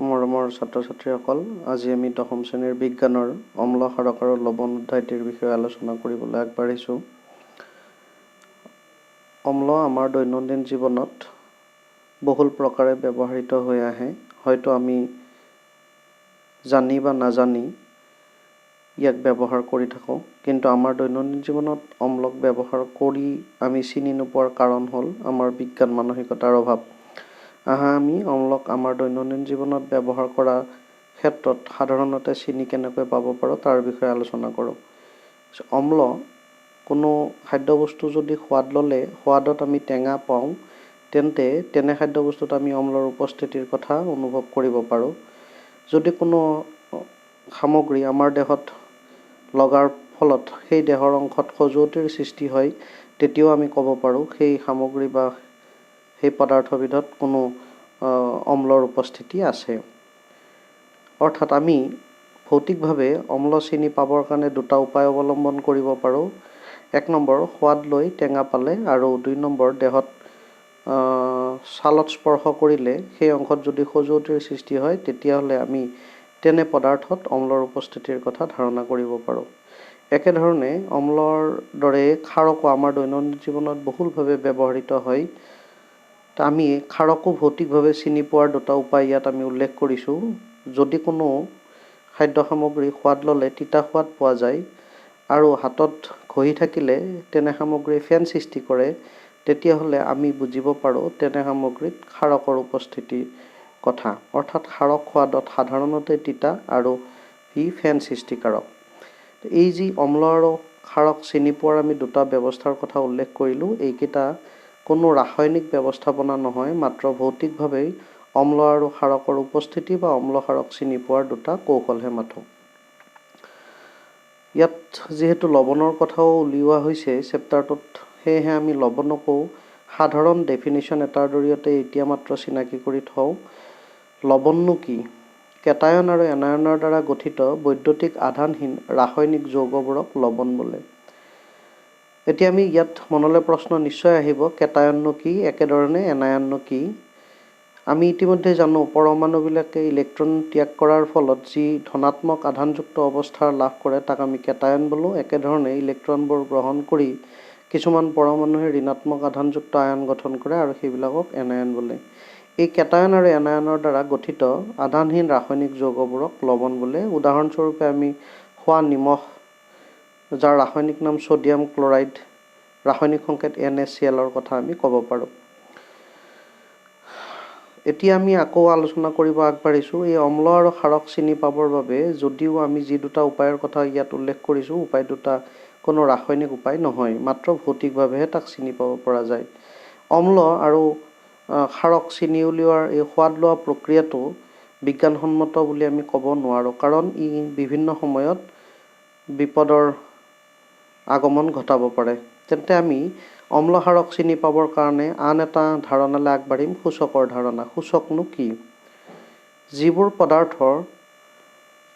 মৰমৰ ছাত্ৰ ছাত্ৰীসকল, আজি আমি দশম শ্ৰেণীৰ বিজ্ঞানৰ অম্ল ক্ষাৰক আৰু লৱণ উদ্ধায়িতীৰ বিষয়ে আলোচনা কৰিবলৈ আগবাঢ়িছোঁ। অম্ল আমাৰ দৈনন্দিন জীৱনত বহুল প্ৰকাৰে ব্যৱহৃত হৈ আহে। হয়তো আমি জানি বা নাজানি ইয়াক ব্যৱহাৰ কৰি থাকোঁ, কিন্তু আমাৰ দৈনন্দিন জীৱনত অম্লক ব্যৱহাৰ কৰি আমি চিনি নোপোৱাৰ কাৰণ হ'ল আমাৰ বিজ্ঞান মানসিকতাৰ অভাৱ। আমি অম্লক আমাৰ দৈনন্দিন জীৱনত ব্যৱহাৰ কৰাৰ ক্ষেত্ৰত সাধাৰণতে চিনি কেনেকৈ পাব পাৰোঁ তাৰ বিষয়ে আলোচনা কৰোঁ। অম্ল কোনো খাদ্যবস্তু যদি সোৱাদত আমি টেঙা পাওঁ, তেন্তে তেনে খাদ্যবস্তুত আমি অম্লৰ উপস্থিতিৰ কথা অনুভৱ কৰিব পাৰোঁ। যদি কোনো সামগ্ৰী আমাৰ দেহত লগাৰ ফলত সেই দেহৰ অংশত খজুৱতিৰ সৃষ্টি হয়, তেতিয়াও আমি ক'ব পাৰোঁ সেই সামগ্ৰী বা সেই পদাৰ্থবিধত কোনো অম্লৰ উপস্থিতি আছে। অৰ্থাৎ আমি ভৌতিকভাৱে অম্ল চিনি পাবৰ কাৰণে দুটা উপায় অৱলম্বন কৰিব পাৰোঁ। 1 নম্বৰ, সোৱাদ লৈ টেঙা পালে, আৰু 2 নম্বৰ, দেহত ছালত স্পৰ্শ কৰিলে সেই অংশত যদি খজুৱতিৰ সৃষ্টি হয়, তেতিয়াহ'লে আমি তেনে পদাৰ্থত অম্লৰ উপস্থিতিৰ কথা ধাৰণা কৰিব পাৰোঁ। একেধৰণে অম্লৰ দৰে ক্ষাৰকো আমাৰ দৈনন্দিন জীৱনত বহুলভাৱে ব্যৱহৃত হয়। আমি ক্ষাৰকো ভৌতিকভাৱে চিনি পোৱাৰ দুটা উপায় ইয়াত আমি উল্লেখ কৰিছোঁ। যদি কোনো খাদ্য সামগ্ৰী সোৱাদ ল'লে তিতা সোৱাদ পোৱা যায় আৰু হাতত ঘঁহি থাকিলে তেনে সামগ্ৰীয়ে ফেন সৃষ্টি কৰে, তেতিয়াহ'লে আমি বুজিব পাৰোঁ তেনে সামগ্ৰীত ক্ষাৰকৰ উপস্থিতিৰ কথা। অৰ্থাৎ ক্ষাৰক সোৱাদত সাধাৰণতে তিতা আৰু ই ফেন সৃষ্টিকাৰক। এই যি অম্ল আৰু ক্ষাৰক চিনি পোৱাৰ আমি দুটা ব্যৱস্থাৰ কথা উল্লেখ কৰিলোঁ, এইকেইটা কোনো ৰাসায়নিক ব্যৱস্থাপনা নহয়, মাত্ৰ ভৌতিকভাৱেই অম্ল আৰু ক্ষাৰকৰ উপস্থিতি বা অম্ল ক্ষাৰক চিনি পোৱাৰ দুটা কৌশলহে মাথো। ইয়াত যিহেতু লৱণৰ কথাও উলিওৱা হৈছে চেপ্টাৰটোত, সেয়েহে আমি লৱণকো সাধাৰণ ডেফিনিশ্যন এটাৰ জৰিয়তে এতিয়া মাত্ৰ চিনাকি কৰি থওঁ। লৱণনো কি? কেটায়ন আৰু এনায়নৰ দ্বাৰা গঠিত বৈদ্যুতিক আধানহীন ৰাসায়নিক যৌগবোৰক লৱণ বোলে। এতিয়া আমি ইয়াত মনলৈ প্ৰশ্ন নিশ্চয় আহিব, কেটায়ননো কি, একেধৰণে এনায়ননো কি? আমি ইতিমধ্যে জানো পৰমাণুবিলাকে ইলেক্ট্ৰন ত্যাগ কৰাৰ ফলত যি ধনাত্মক আধানযুক্ত অৱস্থা লাভ কৰে তাক আমি কেটায়ন বোলোঁ। একেধৰণে ইলেক্ট্ৰনবোৰ গ্ৰহণ কৰি কিছুমান পৰমাণুৱে ঋণাত্মক আধানযুক্ত আয়ন গঠন কৰে আৰু সেইবিলাকক এনায়ন বোলে। এই কেটায়ন আৰু এনায়নৰ দ্বাৰা গঠিত আধানহীন ৰাসায়নিক যৌগবোৰক লৱণ বোলে। উদাহৰণস্বৰূপে আমি খোৱা নিমখ, যাৰ ৰাসায়নিক নাম ছ'ডিয়াম ক্লৰাইড, ৰাসায়নিক সংকেত NaCl ৰ কথা আমি ক'ব পাৰোঁ। এতিয়া আমি আকৌ আলোচনা কৰিব আগবাঢ়িছোঁ। এই অম্ল আৰু ক্ষাৰক চিনি পাবৰ বাবে যদিও আমি যি দুটা উপায়ৰ কথা ইয়াত উল্লেখ কৰিছোঁ, উপায় দুটা কোনো ৰাসায়নিক উপায় নহয়, মাত্ৰ ভৌতিকভাৱেহে তাক চিনি পাব পৰা যায়। অম্ল আৰু ক্ষাৰক চিনি উলিওৱাৰ এই সোৱাদ লোৱা প্ৰক্ৰিয়াটো বিজ্ঞানসন্মত বুলি আমি ক'ব নোৱাৰোঁ, কাৰণ ই বিভিন্ন সময়ত বিপদৰ আগমন ঘটাব পাৰে। তেন্তে আমি অম্ল ক্ষাৰক চিনি পাবৰ কাৰণে আন এটা ধাৰণালৈ আগবাঢ়িম, সূচকৰ ধাৰণা। সূচকনো কি? যিবোৰ পদাৰ্থৰ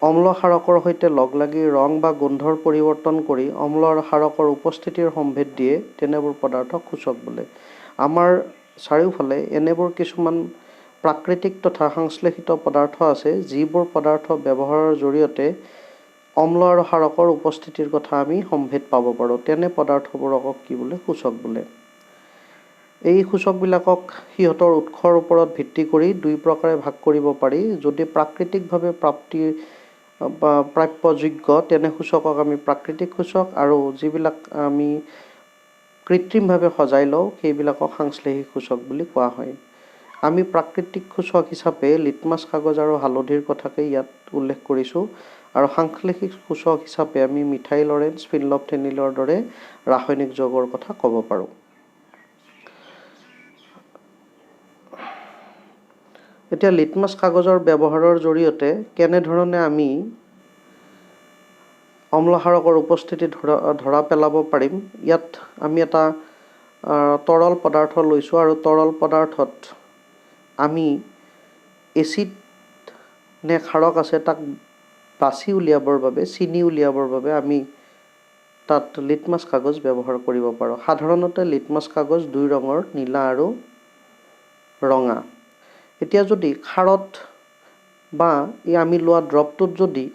অম্ল ক্ষাৰকৰ সৈতে লগ লাগি ৰং বা গোন্ধৰ পৰিৱৰ্তন কৰি অম্ল আৰু ক্ষাৰকৰ উপস্থিতিৰ সম্ভেদ দিয়ে, তেনেবোৰ পদাৰ্থক সূচক বোলে। আমাৰ চাৰিওফালে এনেবোৰ কিছুমান প্ৰাকৃতিক তথা সংশ্লেষিত পদাৰ্থ আছে, যিবোৰ পদাৰ্থ ব্যৱহাৰৰ জৰিয়তে অম্ল আৰু ক্ষাৰকৰ উপস্থিতিৰ কথা আমি সম্ভেদ পাব পাৰোঁ। তেনে পদাৰ্থবোৰক কি বোলে? সূচক বোলে। এই সূচকবিলাকক সিহঁতৰ উৎসৰ ওপৰত ভিত্তি কৰি দুই প্ৰকাৰে ভাগ কৰিব পাৰি। যদি প্ৰাকৃতিকভাৱে প্ৰাপ্যযোগ্য, তেনে সূচকক আমি প্ৰাকৃতিক সূচক, আৰু যিবিলাক আমি কৃত্ৰিমভাৱে সজাই লওঁ সেইবিলাকক সাংশ্লেষিক সূচক বুলি কোৱা হয়। আমি প্ৰাকৃতিক সূচক হিচাপে লিটমাছ কাগজ আৰু হালধিৰ কথাকে ইয়াত উল্লেখ কৰিছোঁ, আৰু সাংশ্লেষিক সূচক হিচাপে আমি মিথাইল অৰেঞ্জ, ফিনলফথেনিলৰ দৰে ৰাসায়নিক যৌগৰ কথা ক'ব পাৰোঁ। এতিয়া লিটমাছ কাগজৰ ব্যৱহাৰৰ জৰিয়তে কেনেধৰণে আমি অম্ল ক্ষাৰকৰ উপস্থিতি ধৰা পেলাব পাৰিম। ইয়াত আমি এটা তৰল পদাৰ্থ লৈছোঁ, আৰু তৰল পদাৰ্থত আমি এচিড নে ক্ষাৰক আছে তাক বাছি উলিয়াবৰ বাবে, চিনি উলিয়াবৰ বাবে আমি তাত লিটমাছ কাগজ ব্যৱহাৰ কৰিব পাৰোঁ। সাধাৰণতে লিটমাছ কাগজ দুই ৰঙৰ, নীলা আৰু ৰঙা। এতিয়া যদি ক্ষাৰত বা এই আমি লোৱা দ্ৰৱটোত যদি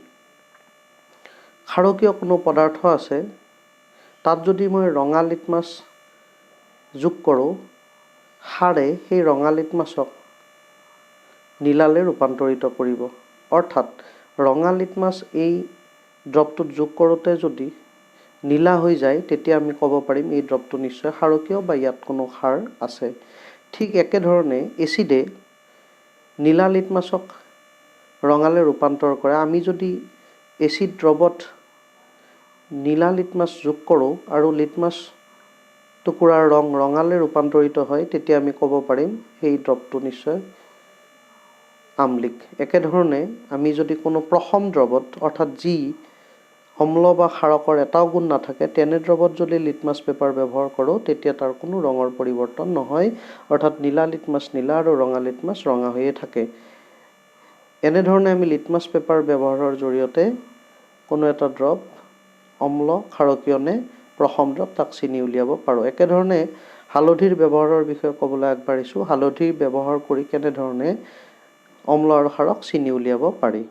ক্ষাৰকীয় কোনো পদাৰ্থ আছে, তাত যদি মই ৰঙা লিটমাছ যোগ কৰোঁ, সাৰে সেই ৰঙা লিটমাছক নীলালৈ ৰূপান্তৰিত কৰিব। অৰ্থাৎ ৰঙা লিটমাছ এই দ্ৰৱটোত যোগ কৰোঁতে যদি নীলা হৈ যায়, তেতিয়া আমি ক'ব পাৰিম এই দ্ৰৱটো নিশ্চয় ক্ষাৰকীয় বা ইয়াত কোনো ক্ষাৰ আছে। ঠিক একেধৰণে এচিডে নীলা লিটমাছক ৰঙালৈ ৰূপান্তৰ কৰে। আমি যদি এচিড দ্ৰৱত নীলা লিটমাছ যোগ কৰোঁ আৰু লিটমাছ টুকুৰাৰ ৰং ৰঙালৈ ৰূপান্তৰিত হয়, তেতিয়া আমি ক'ব পাৰিম সেই দ্ৰৱটো নিশ্চয় আমলিক। একেধৰণে আমি যদি কোনো প্ৰসম দ্ৰৱত, অৰ্থাৎ যি অম্ল বা ক্ষাৰকৰ এটাও গুণ নাথাকে, তেনে দ্ৰৱত যদি লিটমাছ পেপাৰ ব্যৱহাৰ কৰোঁ, তেতিয়া তাৰ কোনো ৰঙৰ পৰিৱৰ্তন নহয়। অৰ্থাৎ নীলা লিটমাছ নীলা আৰু ৰঙা লিটমাছ ৰঙা হৈয়ে থাকে। এনেধৰণে আমি লিটমাছ পেপাৰ ব্যৱহাৰৰ জৰিয়তে কোনো এটা দ্ৰৱ অম্ল, ক্ষাৰকীয় নে প্ৰসম দ্ৰৱ তাক চিনি উলিয়াব পাৰোঁ। একেধৰণে হালধিৰ ব্যৱহাৰৰ বিষয়ে ক'বলৈ আগবাঢ়িছোঁ। হালধি ব্যৱহাৰ কৰি কেনেধৰণে অম্ল আৰু ক্ষাৰক চিনি উলিয়াব পাৰি।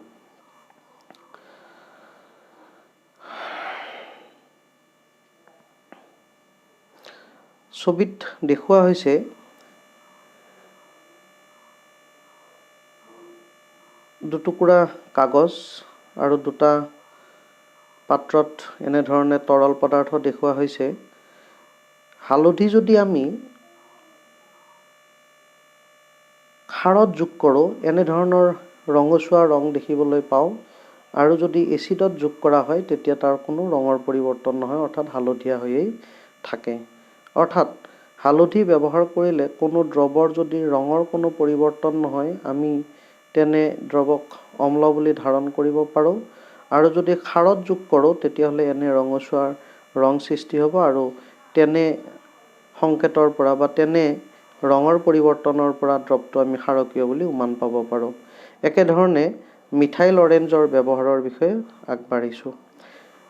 ছবিত দেখুওৱা হৈছে দুটুকুৰা কাগজ আৰু দুটা পাত্ৰত এনেধৰণে তৰল পদাৰ্থ দেখুওৱা হৈছে। হালধি যদি আমি ক্ষাৰত যোগ কৰোঁ, এনেধৰণৰ ৰঙচুৱা ৰং দেখিবলৈ পাওঁ, আৰু যদি এচিডত যোগ কৰা হয়, তেতিয়া তাৰ কোনো ৰঙৰ পৰিৱৰ্তন নহয়, অৰ্থাৎ হালধীয়া হৈয়েই থাকে। অৰ্থাৎ হালধি ব্যৱহাৰ কৰিলে কোনো দ্ৰৱৰ যদি ৰঙৰ কোনো পৰিৱৰ্তন নহয়, আমি তেনে দ্ৰৱক অম্ল বুলি ধাৰণ কৰিব পাৰোঁ। আৰু যদি ক্ষাৰত যোগ কৰোঁ, তেতিয়াহ'লে এনে ৰঙচুৱা ৰং সৃষ্টি হ'ব, আৰু তেনে সংকেতৰ পৰা বা তেনে ৰঙৰ পৰিৱৰ্তনৰ পৰা দ্ৰৱটো আমি ক্ষাৰকীয় বুলি উমান পাব পাৰোঁ। একেধৰণে মিথাইল অৰেঞ্জৰ ব্যৱহাৰৰ বিষয়ে আগবাঢ়িছোঁ।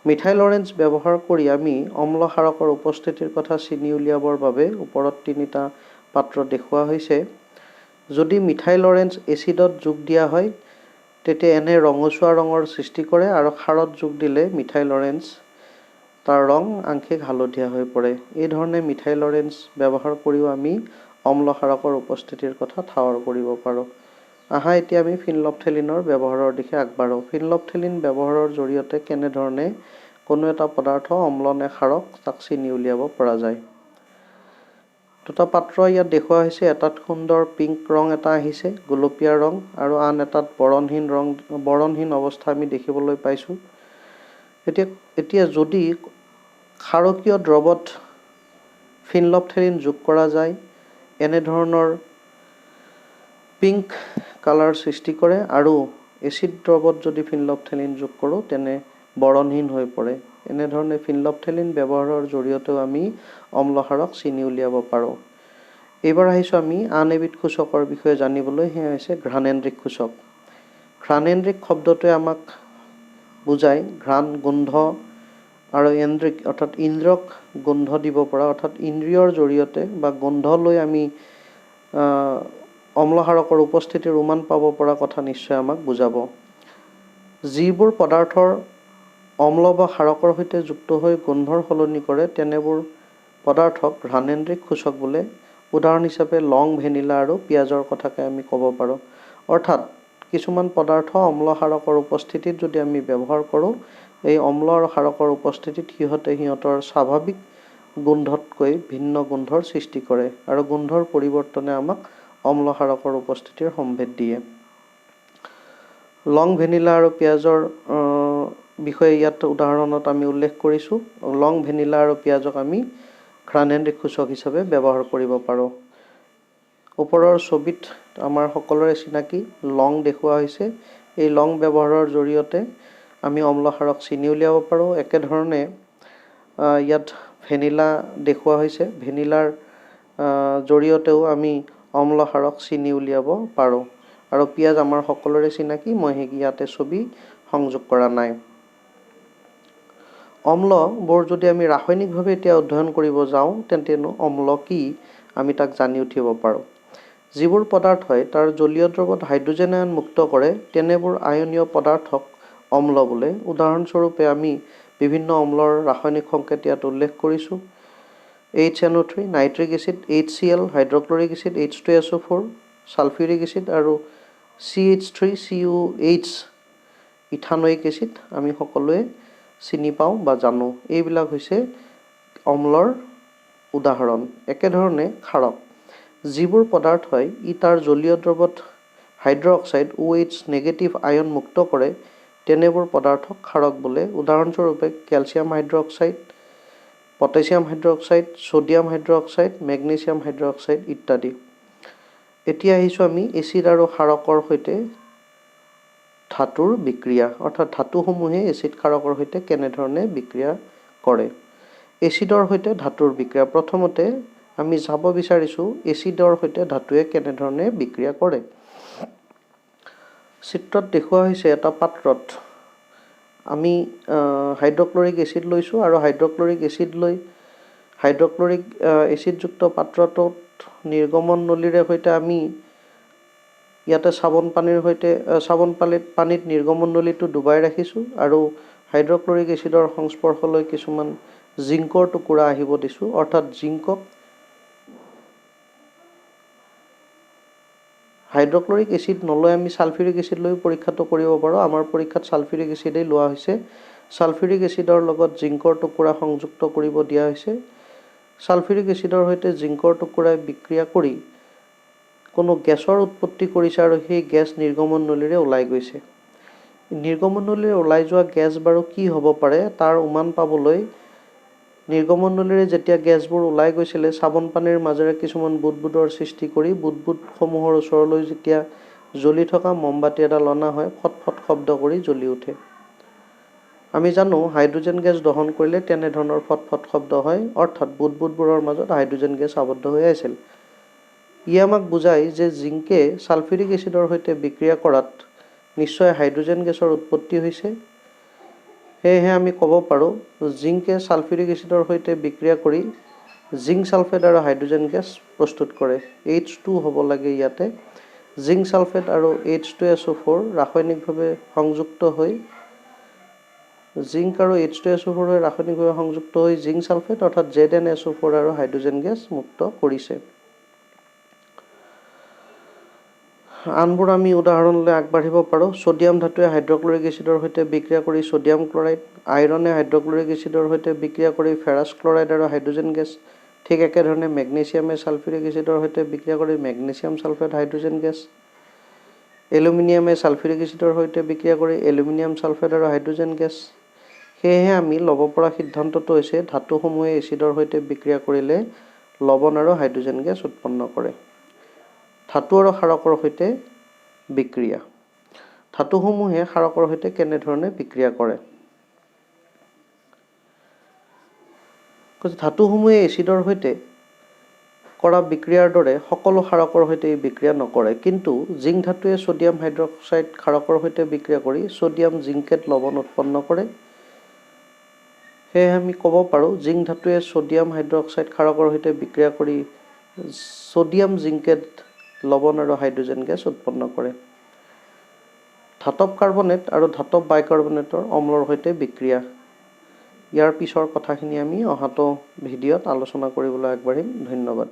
মিথাইল অৰেঞ্জ ব্যৱহাৰ কৰি আমি অম্ল ক্ষাৰকৰ উপস্থিতিৰ কথা চিনি উলিয়াবৰ বাবে ওপৰত তিনিটা পাত্ৰ দেখুওৱা হৈছে। যদি মিথাইল অৰেঞ্জ এচিডত যোগ দিয়া হয়, তেতিয়া এনে ৰঙচুৱা ৰঙৰ সৃষ্টি কৰে, আৰু ক্ষাৰত যোগ দিলে মিথাইল অৰেঞ্জ তাৰ ৰং আংশিক হালধীয়া হৈ পৰে। এই ধৰণে মিথাইল অৰেঞ্জ ব্যৱহাৰ কৰিও আমি অম্ল ক্ষাৰকৰ উপস্থিতিৰ কথা ঠাৱৰ কৰিব পাৰোঁ। আহা এতিয়া আমি ফিনলফথেলিনৰ ব্যৱহাৰৰ দিশে আগবাঢ়োঁ। ফিনলফথেলিন ব্যৱহাৰৰ জৰিয়তে কেনেধৰণে কোনো এটা পদাৰ্থ অম্ল নে ক্ষাৰক তাক চিনি উলিয়াব পৰা যায়। দুটা পাত্ৰ ইয়াত দেখুওৱা হৈছে। এটাত সুন্দৰ পিংক ৰং এটা আহিছে, গোলপীয়া ৰং, আৰু আন এটাত বৰণহীন অৱস্থা আমি দেখিবলৈ পাইছোঁ। এতিয়া যদি ক্ষাৰকীয় দ্ৰৱত ফিনলফথেলিন যোগ কৰা যায়, এনেধৰণৰ পিংক কালাৰ সৃষ্টি কৰে, আৰু এচিড দ্ৰৱত যদি ফিনলফথেলিন যোগ কৰোঁ, তেনে বৰণহীন হৈ পৰে। এনেধৰণে ফিনলফথেলিন ব্যৱহাৰৰ জৰিয়তেও আমি অম্ল ক্ষাৰক চিনি উলিয়াব পাৰোঁ। এইবাৰ আহিছোঁ আমি আন এবিধ সূচকৰ বিষয়ে জানিবলৈ, সেয়া হৈছে ঘ্ৰাণেন্দ্ৰিক সূচক। ঘ্ৰাণেন্দ্ৰিক শব্দটোৱে আমাক বুজায় ঘ্ৰাণ গোন্ধ, আৰু এন্দ্ৰিক অৰ্থাৎ ইন্দ্ৰিয়ক গোন্ধ দিব পৰা, অৰ্থাৎ ইন্দ্ৰিয়ৰ জৰিয়তে বা গোন্ধ লৈ আমি অম্ল ক্ষাৰকৰ উপস্থিতিৰ উমান পাব পৰা কথা নিশ্চয় আমাক বুজাব। যিবোৰ পদাৰ্থৰ অম্ল বা ক্ষাৰকৰ সৈতে যুক্ত হৈ গোন্ধৰ সলনি কৰে, তেনেবোৰ পদাৰ্থক ঘ্ৰাণেন্দ্ৰিক সূচক বোলে। উদাহৰণ হিচাপে লং, ভেনিলা আৰু পিঁয়াজৰ কথাকে আমি ক'ব পাৰোঁ। অৰ্থাৎ কিছুমান পদাৰ্থ অম্ল ক্ষাৰকৰ উপস্থিতিত যদি আমি ব্যৱহাৰ কৰোঁ, এই অম্ল আৰু ক্ষাৰকৰ উপস্থিতিত সিহঁতৰ স্বাভাৱিক গোন্ধতকৈ ভিন্ন গোন্ধৰ সৃষ্টি কৰে, আৰু গোন্ধৰ পৰিৱৰ্তনে আমাক অম্ল ক্ষাৰকৰ উপস্থিতিৰ সম্ভেদ দিয়ে। লং, ভেনিলা আৰু পিঁয়াজৰ বিষয়ে ইয়াত উদাহৰণত আমি উল্লেখ কৰিছোঁ। লং, ভেনিলা আৰু পিঁয়াজক আমি ঘ্ৰাণেন্দ্ৰিক সূচক হিচাপে ব্যৱহাৰ কৰিব পাৰোঁ। ওপৰৰ ছবিত আমাৰ সকলোৰে চিনাকি লং দেখুওৱা হৈছে। এই লং ব্যৱহাৰৰ জৰিয়তে আমি অম্ল ক্ষাৰক চিনি উলিয়াব পাৰোঁ। একেধৰণে ইয়াত ভেনিলা দেখুওৱা হৈছে। ভেনিলাৰ জৰিয়তেও আমি অম্ল ক্ষাৰক চিনি উলিয়াব পাৰোঁ। আৰু পিঁয়াজ আমাৰ সকলোৰে চিনাকি, মই ইয়াতে ছবি সংযোগ কৰা নাই। অম্লবোৰ যদি আমি ৰাসায়নিকভাৱে এতিয়া অধ্যয়ন কৰিব যাওঁ, তেন্তেনো অম্ল কি আমি তাক জানি উঠিব পাৰোঁ। যিবোৰ পদাৰ্থই তাৰ জলীয় দ্ৰৱত হাইড্ৰজেন আয়ন মুক্ত কৰে তেনেবোৰ আয়নীয় পদাৰ্থক অম্ল বোলে। উদাহৰণস্বৰূপে আমি বিভিন্ন অম্লৰ ৰাসায়নিক সংকেত ইয়াত উল্লেখ কৰিছোঁ। HNO3, nitric acid, HCl, hydrochloric acid, H2SO4, sulphuric acid আৰু CH3COH, ইথানোইক এচিড আমি সকলোৱে চিনি পাওঁ বা জানো। এইবিলাক হৈছে অম্লৰ উদাহৰণ। একেধৰণে ক্ষাৰক, যিবোৰ পদাৰ্থই তাৰ জলীয় দ্ৰৱত হাইড্ৰক্সাইড OH নেগেটিভ আয়ন মুক্ত কৰে তেনেবোৰ পদাৰ্থক ক্ষাৰক বোলে। উদাহৰণস্বৰূপে calcium hydroxide, potassium hydroxide, sodium hydroxide, magnesium hydroxide ইত্যাদি। এতিয়া আহিছোঁ আমি এচিড আৰু ক্ষাৰকৰ সৈতে ধাতুৰ বিক্ৰিয়া, অৰ্থাৎ ধাতুসমূহে এচিড ক্ষাৰকৰ সৈতে কেনেধৰণে বিক্ৰিয়া কৰে। এচিডৰ সৈতে ধাতুৰ বিক্ৰিয়া। প্ৰথমতে আমি চাব বিচাৰিছোঁ এচিডৰ সৈতে ধাতুৱে কেনেধৰণে বিক্ৰিয়া কৰে। চিত্ৰত দেখুওৱা হৈছে এটা পাত্ৰত আমি হাইড্ৰক্লৰিক এচিড লৈছোঁ আৰু হাইড্ৰক্লৰিক এচিডযুক্ত পাত্ৰটোত নিৰ্গমন নলীৰে সৈতে আমি ইয়াতে চাবোন পানীত নিৰ্গমন নলীটো ডুবাই ৰাখিছোঁ আৰু হাইড্ৰক্লৰিক এচিডৰ সংস্পৰ্শলৈ কিছুমান জিংকৰ টুকুৰা আহিব দিছোঁ, অৰ্থাৎ জিংকক হাইড্ৰক্লৰিক এচিড নলৈ আমি ছালফিউৰিক এচিড লৈ পৰীক্ষাটো কৰিব পাৰোঁ। আমাৰ পৰীক্ষাত ছালফিউৰিক এচিডেই লোৱা হৈছে। ছালফিউৰিক এচিডৰ লগত জিংকৰ টুকুৰা সংযুক্ত কৰিব দিয়া হৈছে। ছালফিউৰিক এচিডৰ সৈতে জিংকৰ টুকুৰাই বিক্ৰিয়া কৰি কোনো গেছৰ উৎপত্তি কৰিছে আৰু সেই গেছ নিৰ্গমন নলীৰে ওলাই গৈছে। নিৰ্গমন নলীৰে ওলাই যোৱা গেছ বাৰু কি হ'ব পাৰে তাৰ উমান পাবলৈ নিৰ্গমন নলীৰে যেতিয়া গেছবোৰ ওলাই গৈছিলে চাবোন পানীৰ মাজেৰে কিছুমান বুদবুদৰ সৃষ্টি কৰি বুদবুদসমূহৰ ওচৰলৈ যেতিয়া জ্বলি থকা মমবাতি এডাল অনা হয় ফটফট শব্দ কৰি জ্বলি উঠে। আমি জানো হাইড্ৰজেন গেছ দহন কৰিলে তেনেধৰণৰ ফটফট শব্দ হয়, অৰ্থাৎ বুদবুদবোৰৰ মাজত হাইড্ৰজেন গেছ আবদ্ধ হৈ আছিল। ই আমাক বুজায় যে জিংকে ছালফিউৰিক এচিডৰ সৈতে বিক্ৰিয়া কৰাত নিশ্চয় হাইড্ৰজেন গেছৰ উৎপত্তি হৈছে। সেয়েহে আমি ক'ব পাৰোঁ জিংকে ছালফিউৰিক এচিডৰ সৈতে বিক্ৰিয়া কৰি জিংক ছালফেট আৰু হাইড্ৰজেন গেছ প্ৰস্তুত কৰে। H2 হ'ব লাগে ইয়াতে। জিংক ছালফেট আৰু H2SO4 ৰাসায়নিকভাৱে সংযুক্ত হৈ জিংক আৰু H2SO4 ৰাসায়নিকভাৱে সংযুক্ত হৈ জিংক ছালফেট অৰ্থাৎ ZnSO4 আৰু হাইড্ৰজেন গেছ মুক্ত কৰিছে। আনবোৰ আমি উদাহৰণলৈ আগবাঢ়িব পাৰোঁ। ছডিয়াম ধাতুৱে হাইড্ৰক্লৰিক এচিডৰ সৈতে বিক্ৰিয়া কৰি ছডিয়াম ক্লৰাইড, আইৰণে হাইড্ৰক্লৰিক এচিডৰ সৈতে বিক্ৰিয়া কৰি ফেৰাছ ক্লৰাইড আৰু হাইড্ৰজেন গেছ। ঠিক একেধৰণে মেগনেছিয়ামে ছালফিউৰিক এচিডৰ সৈতে বিক্ৰিয়া কৰি মেগনেছিয়াম ছালফেট হাইড্ৰজেন গেছ। এলুমিনিয়ামে ছালফিউৰিক এচিডৰ সৈতে বিক্ৰিয়া কৰি এলুমিনিয়াম ছালফেট আৰু হাইড্ৰজেন গেছ। সেয়েহে আমি ল'ব পৰা সিদ্ধান্তটো হৈছে ধাতুসমূহে এচিডৰ সৈতে বিক্ৰিয়া কৰিলে লৱণ আৰু হাইড্ৰজেন গেছ উৎপন্ন কৰে। ধাতু আৰু ক্ষাৰকৰ সৈতে বিক্ৰিয়া। ধাতুসমূহে ক্ষাৰকৰ সৈতে কেনেধৰণে বিক্ৰিয়া কৰে। ধাতুসমূহে এচিডৰ সৈতে কৰা বিক্ৰিয়াৰ দৰে সকলো ক্ষাৰকৰ সৈতে এই বিক্ৰিয়া নকৰে, কিন্তু জিংক ধাতুৱে ছডিয়াম হাইড্ৰক্সাইড ক্ষাৰকৰ সৈতে বিক্ৰিয়া কৰি ছডিয়াম জিংকেট লৱণ উৎপন্ন কৰে। সেয়েহে আমি ক'ব পাৰোঁ জিংক ধাতুৱে ছডিয়াম হাইড্ৰক্সাইড ক্ষাৰকৰ সৈতে বিক্ৰিয়া কৰি ছডিয়াম জিংকেট লৱণ আৰু হাইড্ৰজেন গেছ উৎপন্ন কৰে। ধাতৱ কাৰ্বনেট আৰু ধাতৱ বাইকাৰ্বনেটৰ অম্লৰ সৈতে বিক্ৰিয়া। ইয়াৰ পিছৰ কথাখিনি আমি অহাটো ভিডিঅ'ত আলোচনা কৰিবলৈ আগবাঢ়িম। ধন্যবাদ।